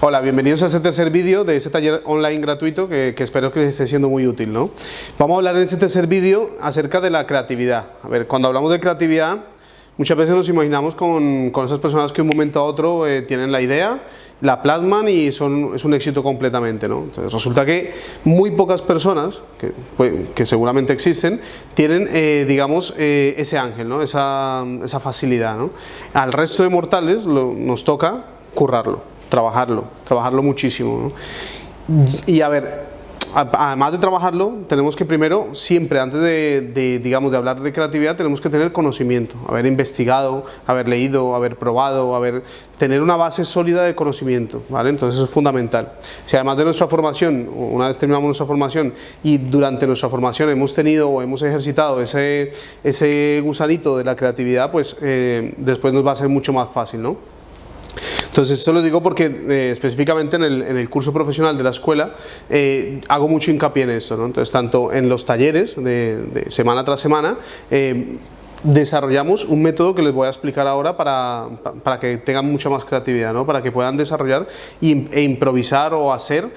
Hola, bienvenidos a este tercer vídeo de este taller online gratuito que espero que les esté siendo muy útil, ¿no? Vamos a hablar en este tercer vídeo acerca de la creatividad. A ver, cuando hablamos de creatividad, muchas veces nos imaginamos con esas personas que de un momento a otro tienen la idea, la plasman y es un éxito completamente, ¿no? Entonces resulta que muy pocas personas, que seguramente existen, tienen, digamos, ese ángel, ¿no? Esa facilidad, ¿no? Al resto de mortales nos toca currarlo. Trabajarlo muchísimo, ¿no? Y a ver, además de trabajarlo, tenemos que primero, siempre antes digamos, de hablar de creatividad, tenemos que tener conocimiento, haber investigado, haber leído, haber probado, tener una base sólida de conocimiento, ¿vale? Entonces eso es fundamental. Si además de nuestra formación, una vez terminamos nuestra formación y durante nuestra formación hemos tenido o hemos ejercitado ese gusanito de la creatividad, pues después nos va a ser mucho más fácil, ¿no? Entonces esto lo digo porque específicamente en el curso profesional de la escuela hago mucho hincapié en esto, ¿no? Entonces tanto en los talleres de semana tras semana desarrollamos un método que les voy a explicar ahora para que tengan mucha más creatividad, ¿no? Para que puedan desarrollar e improvisar o hacer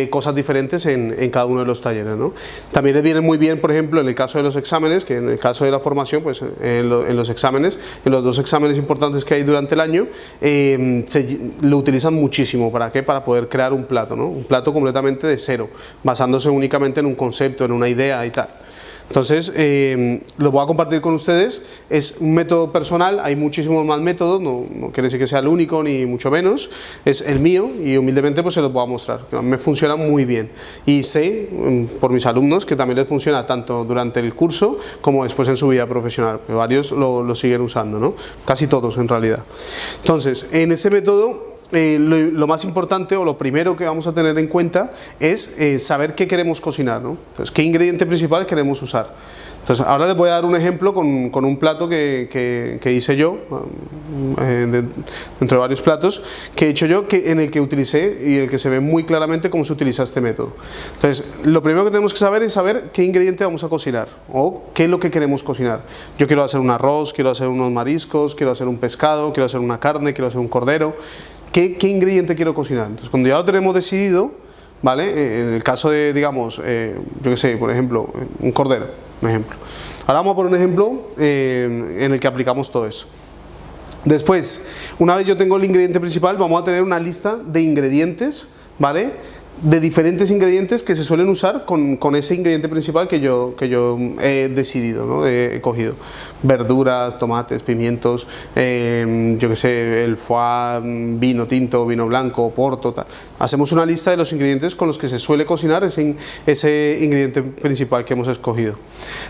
cosas diferentes en cada uno de los talleres, ¿no? También les viene muy bien, por ejemplo, en el caso de los exámenes, que en el caso de la formación, pues en los exámenes, en los 2 exámenes importantes que hay durante el año, lo utilizan muchísimo. ¿Para qué? Para poder crear un plato, ¿no? Un plato completamente de cero, basándose únicamente en un concepto, en una idea y tal. Entonces, lo voy a compartir con ustedes. Es un método personal, hay muchísimos más métodos, no quiere decir que sea el único ni mucho menos, es el mío y humildemente pues se los voy a mostrar. Me funciona muy bien y sé por mis alumnos que también les funciona tanto durante el curso como después en su vida profesional, que varios lo siguen usando, ¿no? Casi todos en realidad. Entonces, en este método lo más importante o lo primero que vamos a tener en cuenta es saber qué queremos cocinar, ¿no? Entonces, qué ingrediente principal queremos usar. Entonces, ahora les voy a dar un ejemplo con un plato que hice yo, dentro de varios platos que he hecho yo, en el que utilicé y en el que se ve muy claramente cómo se utiliza este método. Entonces, lo primero que tenemos que saber es saber qué ingrediente vamos a cocinar o qué es lo que queremos cocinar. Yo quiero hacer un arroz, quiero hacer unos mariscos, quiero hacer un pescado, quiero hacer una carne, quiero hacer un cordero. ¿Qué ingrediente quiero cocinar? Entonces, cuando ya lo tenemos decidido, ¿vale? En el caso de, digamos, yo qué sé, por ejemplo, un cordero, un ejemplo. Ahora vamos a poner un ejemplo en el que aplicamos todo eso. Después, una vez yo tengo el ingrediente principal, vamos a tener una lista de ingredientes, ¿vale? De diferentes ingredientes que se suelen usar con ese ingrediente principal que yo he decidido, ¿no? He cogido verduras, tomates, pimientos, yo que sé, el foie, vino tinto, vino blanco, porto, tal. Hacemos una lista de los ingredientes con los que se suele cocinar ese ingrediente principal que hemos escogido.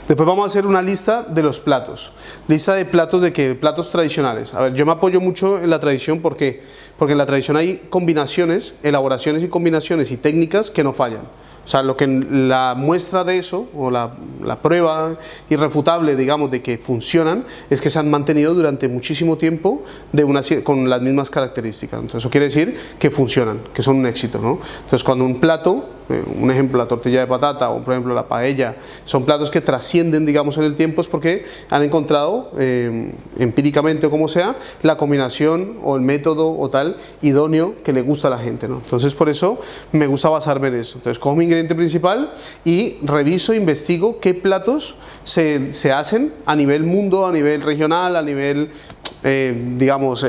Después vamos a hacer una lista de los platos. Lista de platos de qué? Platos tradicionales. A ver, yo me apoyo mucho en la tradición, ¿por qué? Porque en la tradición hay combinaciones, elaboraciones y combinaciones y técnicas que no fallan. O sea, la muestra de eso, o la prueba irrefutable, digamos, de que funcionan, es que se han mantenido durante muchísimo tiempo con las mismas características. Entonces, eso quiere decir que funcionan, que son un éxito, ¿no? Entonces, cuando un plato, un ejemplo, la tortilla de patata o, por ejemplo, la paella, son platos que trascienden, digamos, en el tiempo, es porque han encontrado, empíricamente o como sea, la combinación o el método o tal idóneo que le gusta a la gente, ¿no? Entonces, por eso me gusta basarme en eso. Entonces, cojo mi ingrediente principal y reviso, investigo qué platos se hacen a nivel mundo, a nivel regional, a nivel digamos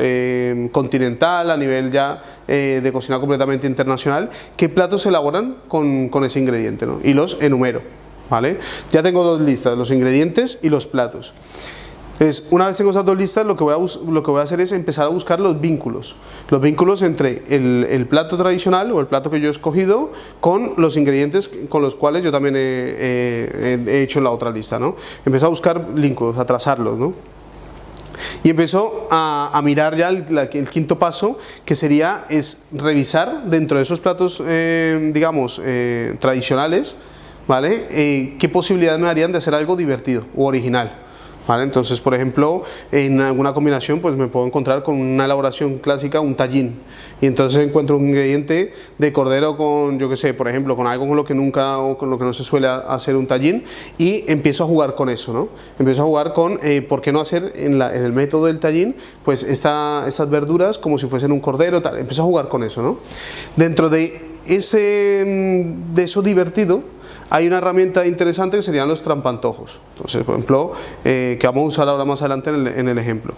continental, a nivel ya de cocina completamente internacional, qué platos se elaboran con ese ingrediente, ¿no? Y los enumero, ¿vale? Ya tengo 2 listas, los ingredientes y los platos. Entonces, una vez tengo esas 2 listas, lo que voy a hacer es empezar a buscar los vínculos entre el plato tradicional o el plato que yo he escogido con los ingredientes con los cuales yo también he hecho en la otra lista, ¿no? Empiezo a buscar vínculos, a trazarlos, ¿no? Y empezó a mirar ya el quinto paso, que es revisar dentro de esos platos, digamos, tradicionales, ¿vale? ¿Qué posibilidades me darían de hacer algo divertido o original? ¿vale? Entonces, por ejemplo, en alguna combinación pues me puedo encontrar con una elaboración clásica, un tallín, y entonces encuentro un ingrediente de cordero con, yo qué sé, por ejemplo, con algo con lo que nunca o con lo que no se suele hacer un tallín, y empiezo a jugar con eso, ¿no? Empiezo a jugar con, ¿por qué no hacer en el método del tallín, pues esas verduras como si fuesen un cordero, tal? Empiezo a jugar con eso, ¿no? Dentro de eso divertido, hay una herramienta interesante que serían los trampantojos. Entonces, por ejemplo, que vamos a usar ahora más adelante en el ejemplo.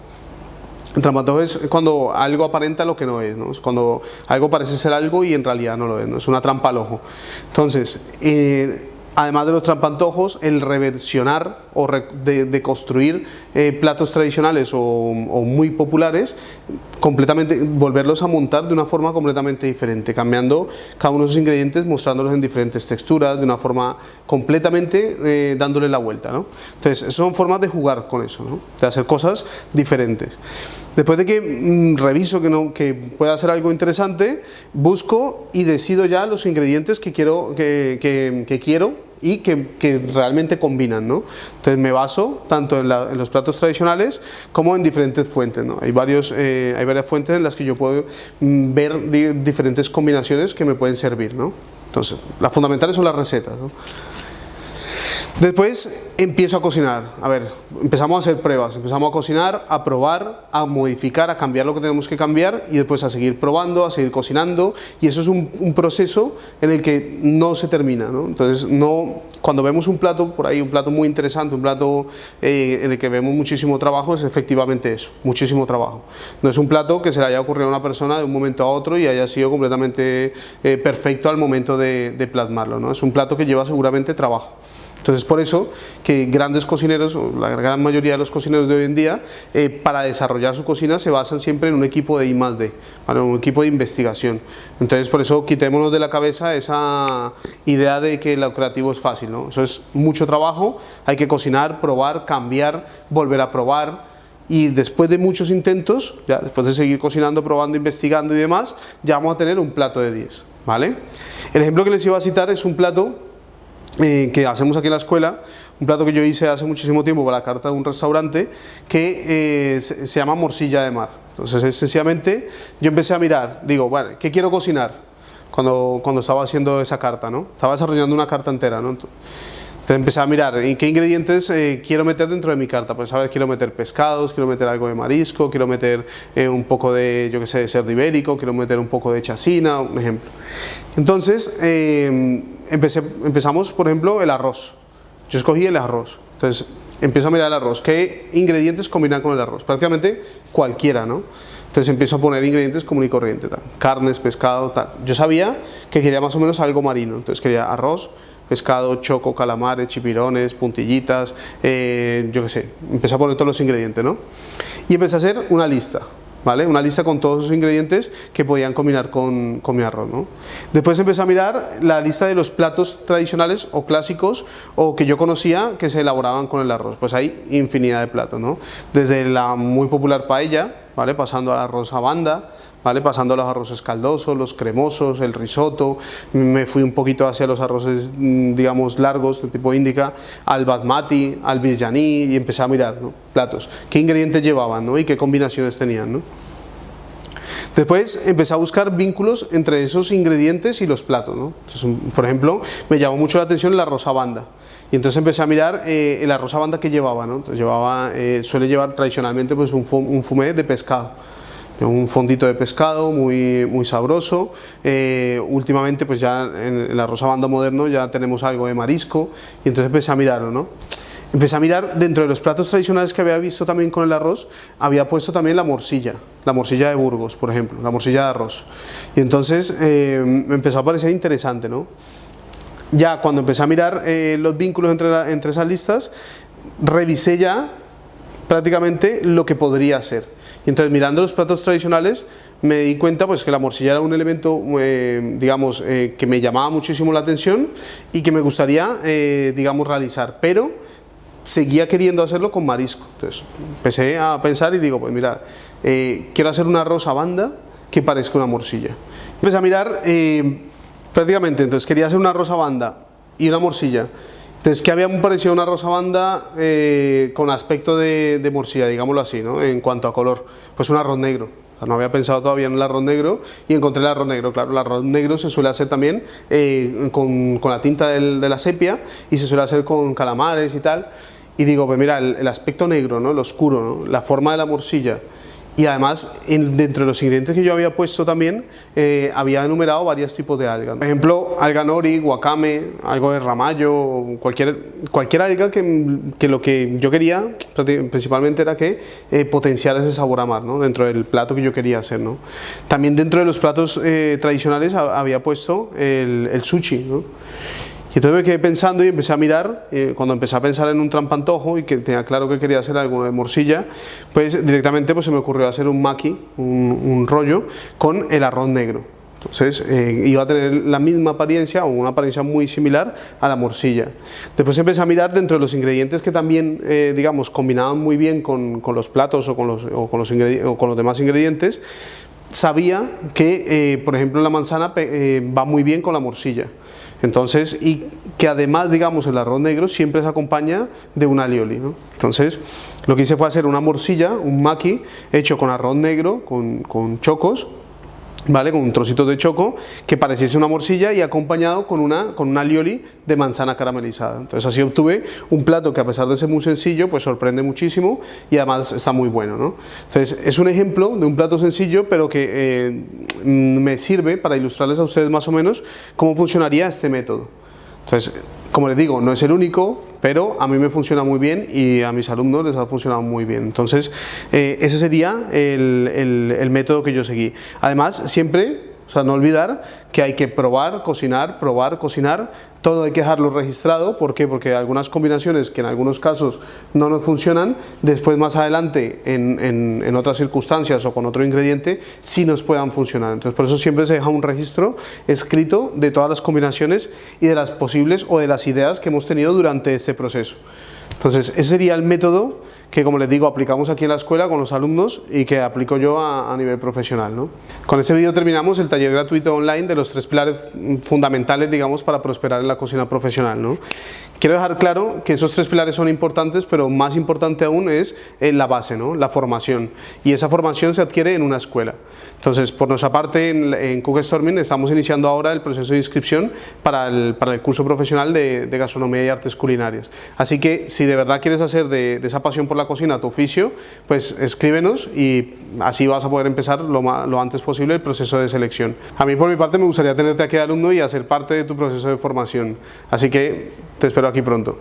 El trampantojo es cuando algo aparenta lo que no es, ¿no? Es cuando algo parece ser algo y en realidad no lo es, ¿no? Es una trampa al ojo. Entonces, además de los trampantojos, el reversionar o de construir platos tradicionales o muy populares, completamente, volverlos a montar de una forma completamente diferente, cambiando cada uno de sus ingredientes, mostrándolos en diferentes texturas, de una forma completamente dándole la vuelta, ¿no? Entonces, son formas de jugar con eso, ¿no? De hacer cosas diferentes. Después de que reviso que pueda hacer algo interesante, busco y decido ya los ingredientes que quiero y que realmente combinan, ¿no? Entonces me baso tanto en los platos tradicionales como en diferentes fuentes, ¿no? Hay varias fuentes en las que yo puedo ver diferentes combinaciones que me pueden servir, ¿no? Entonces, las fundamentales son las recetas, ¿no? Después empiezo a cocinar. A ver, empezamos a hacer pruebas, empezamos a cocinar, a probar, a modificar, a cambiar lo que tenemos que cambiar y después a seguir probando, a seguir cocinando, y eso es un proceso en el que no se termina, ¿no? Entonces, cuando vemos un plato por ahí, un plato muy interesante, un plato en el que vemos muchísimo trabajo, es efectivamente eso, muchísimo trabajo. No es un plato que se le haya ocurrido a una persona de un momento a otro y haya sido completamente perfecto al momento de plasmarlo, ¿no? Es un plato que lleva seguramente trabajo. Entonces, por eso que grandes cocineros, o la gran mayoría de los cocineros de hoy en día, para desarrollar su cocina se basan siempre en un equipo de I+D, ¿vale? Un equipo de investigación. Entonces, por eso quitémonos de la cabeza esa idea de que lo creativo es fácil, ¿no? Eso es mucho trabajo, hay que cocinar, probar, cambiar, volver a probar. Y después de muchos intentos, ya después de seguir cocinando, probando, investigando y demás, ya vamos a tener un plato de 10, ¿vale? El ejemplo que les iba a citar es un plato que hacemos aquí en la escuela, un plato que yo hice hace muchísimo tiempo para la carta de un restaurante que se llama morcilla de mar. Entonces, sencillamente, yo empecé a mirar, digo, bueno, ¿qué quiero cocinar? Cuando estaba haciendo esa carta, ¿no? Estaba desarrollando una carta entera, ¿no? Entonces empecé a mirar en qué ingredientes quiero meter dentro de mi carta. Pues a ver, quiero meter pescados, quiero meter algo de marisco, quiero meter un poco de, yo qué sé, de cerdo ibérico, quiero meter un poco de chacina, un ejemplo. Entonces empezamos, por ejemplo, el arroz. Yo escogí el arroz. Entonces empiezo a mirar el arroz. ¿Qué ingredientes combinan con el arroz? Prácticamente cualquiera, ¿no? Entonces empiezo a poner ingredientes común y corriente, tal. Carnes, pescado, tal. Yo sabía que quería más o menos algo marino. Entonces quería arroz, pescado, choco, calamares, chipirones, puntillitas, yo qué sé, empecé a poner todos los ingredientes, ¿no? Y empecé a hacer una lista, ¿vale? Una lista con todos los ingredientes que podían combinar con mi arroz, ¿no? Después empecé a mirar la lista de los platos tradicionales o clásicos o que yo conocía que se elaboraban con el arroz. Pues hay infinidad de platos, ¿no? Desde la muy popular paella, ¿vale? Pasando al arroz a banda, ¿vale? Pasando a los arroces caldosos, los cremosos, el risotto, me fui un poquito hacia los arroces, digamos, largos, de tipo índica, al basmati, al biryani, y empecé a mirar, ¿no? Platos, qué ingredientes llevaban, ¿no? Y qué combinaciones tenían, ¿no? Después empecé a buscar vínculos entre esos ingredientes y los platos, ¿no? Entonces, por ejemplo, me llamó mucho la atención el arroz a banda. Y entonces empecé a mirar el arroz a banda que llevaba, ¿no? Entonces suele llevar tradicionalmente pues, un fumé de pescado. Un fondito de pescado muy, muy sabroso. Últimamente pues ya en el arroz a banda moderno ya tenemos algo de marisco y entonces empecé a mirarlo, ¿no? Empecé a mirar dentro de los platos tradicionales que había visto también con el arroz, había puesto también la morcilla de Burgos, por ejemplo, la morcilla de arroz. Y entonces me empezó a parecer interesante, ¿no? Ya cuando empecé a mirar los vínculos entre esas listas, revisé ya prácticamente lo que podría ser. Y entonces mirando los platos tradicionales me di cuenta pues que la morcilla era un elemento digamos que me llamaba muchísimo la atención y que me gustaría digamos realizar, pero seguía queriendo hacerlo con marisco. Entonces empecé a pensar y digo, pues mira, quiero hacer un arroz a banda que parezca una morcilla. Empecé a mirar prácticamente, entonces quería hacer un arroz a banda y una morcilla Entonces, ¿qué había parecido una rosa-banda con aspecto de morcilla, digámoslo así, ¿no? En cuanto a color? Pues un arroz negro. O sea, no había pensado todavía en el arroz negro y encontré el arroz negro. Claro, el arroz negro se suele hacer también con la tinta de la sepia y se suele hacer con calamares y tal. Y digo, pues mira, el aspecto negro, ¿no? El oscuro, ¿no? La forma de la morcilla. Y además, dentro de los ingredientes que yo había puesto también, había enumerado varios tipos de algas. Por ejemplo, alga nori, wakame, algo de ramallo, cualquier alga que lo que yo quería principalmente era que potenciara ese sabor a mar, ¿no? Dentro del plato que yo quería hacer, ¿no? También dentro de los platos tradicionales había puesto el sushi, ¿no? Y entonces me quedé pensando y empecé a mirar, cuando empecé a pensar en un trampantojo y que tenía claro que quería hacer algo de morcilla, pues directamente pues se me ocurrió hacer un maqui, un rollo, con el arroz negro. Entonces iba a tener la misma apariencia o una apariencia muy similar a la morcilla. Después empecé a mirar dentro de los ingredientes que también, digamos, combinaban muy bien con los platos o con los demás ingredientes. Sabía que, por ejemplo, la manzana va muy bien con la morcilla. Entonces, y que además, digamos, el arroz negro siempre se acompaña de un alioli, ¿no? Entonces, lo que hice fue hacer una morcilla, un maqui, hecho con arroz negro, con chocos, ¿vale? Con un trocito de choco que pareciese una morcilla y acompañado con un alioli de manzana caramelizada. Entonces así obtuve un plato que, a pesar de ser muy sencillo, pues sorprende muchísimo y además está muy bueno, ¿no? Entonces es un ejemplo de un plato sencillo, pero que me sirve para ilustrarles a ustedes más o menos cómo funcionaría este método. Entonces, como les digo, no es el único, pero a mí me funciona muy bien y a mis alumnos les ha funcionado muy bien. Entonces, ese sería el método que yo seguí. Además, siempre, o sea, no olvidar que hay que probar, cocinar, todo hay que dejarlo registrado. ¿Por qué? Porque algunas combinaciones que en algunos casos no nos funcionan, después más adelante en otras circunstancias o con otro ingrediente sí nos puedan funcionar. Entonces por eso siempre se deja un registro escrito de todas las combinaciones y de las posibles o de las ideas que hemos tenido durante este proceso. Entonces ese sería el método que, como les digo, aplicamos aquí en la escuela con los alumnos y que aplico yo a nivel profesional, ¿no? Con este vídeo terminamos el taller gratuito online de los 3 pilares fundamentales, digamos, para prosperar en la cocina profesional, ¿no? Quiero dejar claro que esos 3 pilares son importantes, pero más importante aún es la base, ¿no? La formación. Y esa formación se adquiere en una escuela. Entonces, por nuestra parte, en Cookstorming estamos iniciando ahora el proceso de inscripción para el curso profesional de gastronomía y artes culinarias. Así que, si de verdad quieres hacer de esa pasión por la cocina tu oficio, pues escríbenos y así vas a poder empezar lo antes posible el proceso de selección. A mí, por mi parte, me gustaría tenerte aquí de alumno y hacer parte de tu proceso de formación. Así que te espero aquí pronto.